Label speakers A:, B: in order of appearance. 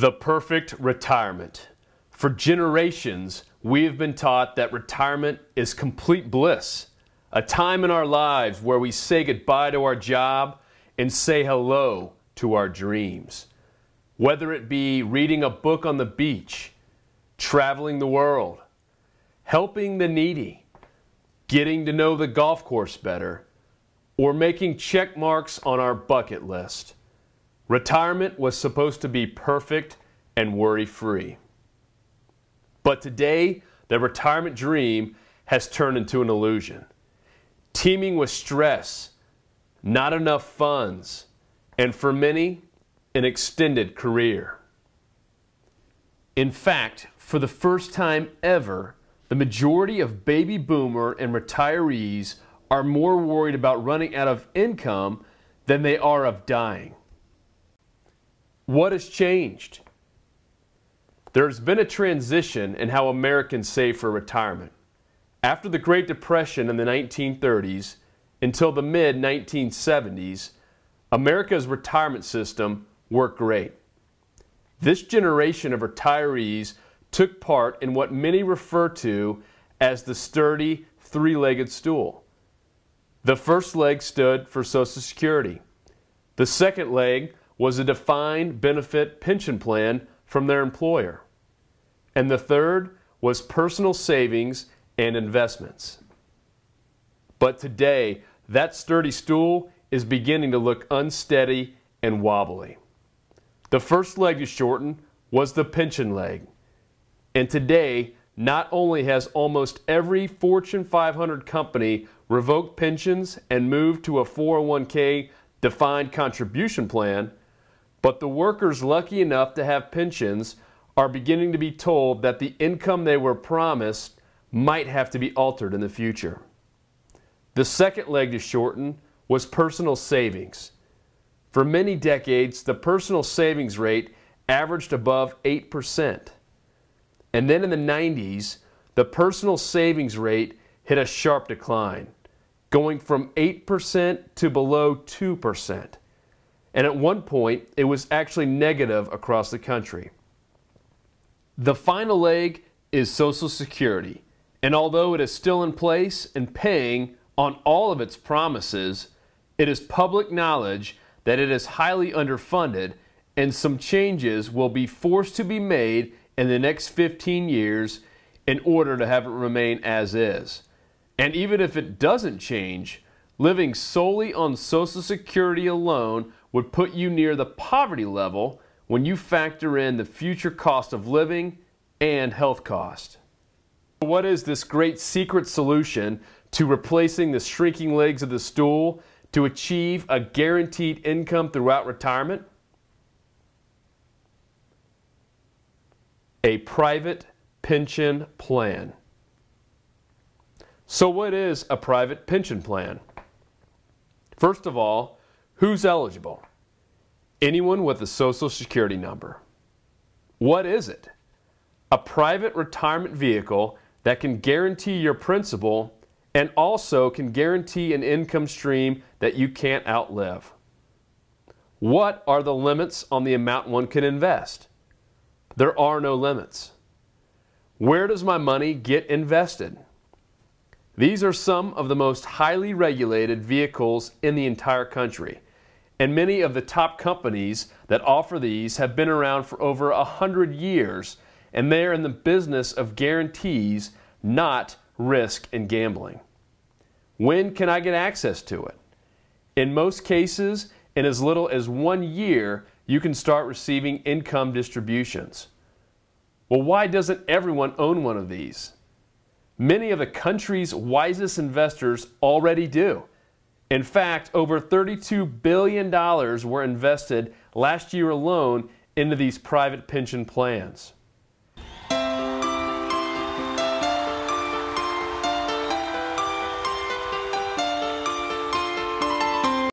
A: The perfect retirement. For generations, we have been taught that retirement is complete bliss, a time in our lives where we say goodbye to our job and say hello to our dreams. Whether it be reading a book on the beach, traveling the world, helping the needy, getting to know the golf course better, or making check marks on our bucket list. Retirement was supposed to be perfect and worry-free. But today, the retirement dream has turned into an illusion, teeming with stress, not enough funds, and for many, an extended career. In fact, for the first time ever, the majority of baby boomer and retirees are more worried about running out of income than they are of dying. What has changed? There's been a transition in how Americans save for retirement. After the Great Depression in the 1930s until the mid-1970s, America's retirement system worked great. This generation of retirees took part in what many refer to as the sturdy three-legged stool. The first leg stood for Social Security. The second leg was a defined benefit pension plan from their employer. And the third was personal savings and investments. But today, that sturdy stool is beginning to look unsteady and wobbly. The first leg to shorten was the pension leg. And today, not only has almost every Fortune 500 company revoked pensions and moved to a 401k defined contribution plan, but the workers lucky enough to have pensions are beginning to be told that the income they were promised might have to be altered in the future. The second leg to shorten was personal savings. For many decades, the personal savings rate averaged above 8%. And then in the 90s, the personal savings rate hit a sharp decline, going from 8% to below 2%. And at one point, it was actually negative across the country. The final leg is Social Security, and although it is still in place and paying on all of its promises, it is public knowledge that it is highly underfunded and some changes will be forced to be made in the next 15 years in order to have it remain as is. And even if it doesn't change, living solely on Social Security alone would put you near the poverty level when you factor in the future cost of living and health cost. What is this great secret solution to replacing the shrinking legs of the stool to achieve a guaranteed income throughout retirement? A private pension plan. So what is a private pension plan? First of all, who's eligible? Anyone with a Social Security number. What is it? A private retirement vehicle that can guarantee your principal and also can guarantee an income stream that you can't outlive. What are the limits on the amount one can invest? There are no limits. Where does my money get invested? These are some of the most highly regulated vehicles in the entire country, and many of the top companies that offer these have been around for over 100 years, and they are in the business of guarantees, not risk and gambling. When can I get access to it? In most cases, in as little as 1 year, you can start receiving income distributions. Well, why doesn't everyone own one of these? Many of the country's wisest investors already do. In fact, over $32 billion were invested last year alone into these private pension plans.